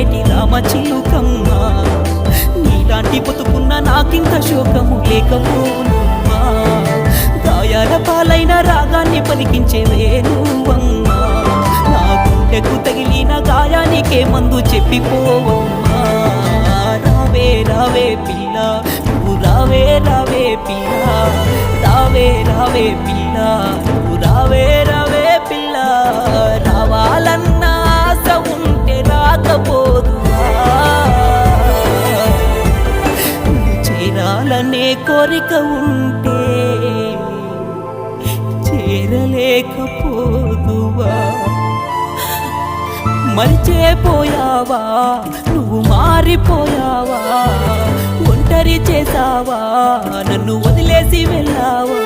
పలికేటి రామచిలుకమ్మ నీలాంటి బతుకున్న నాకింక శోకము లేకపోనుమ్మా గాయాల పాలైన రాగాన్ని పలికించే వేణువమ్మా నా గుండెకు తగిలిన గాయానికే మందు చెప్పిపోవమ్మా రావే రావే పిల్ల నువ్వు రావే రావే పిల్ల రావే రావే పిల్ల నువ్వు రావే రావే పిల్ల రావాలన్న ఆశ ఉంటే రాకపోదువా నువ్వు చేరాలనే కోరిక ఉంటే చేరలేకపోదువా మరిచేపోయావా నువ్వు మారిపోయావా ఒంటరి చేసావా నన్ను వదిలేసి వెళ్ళావా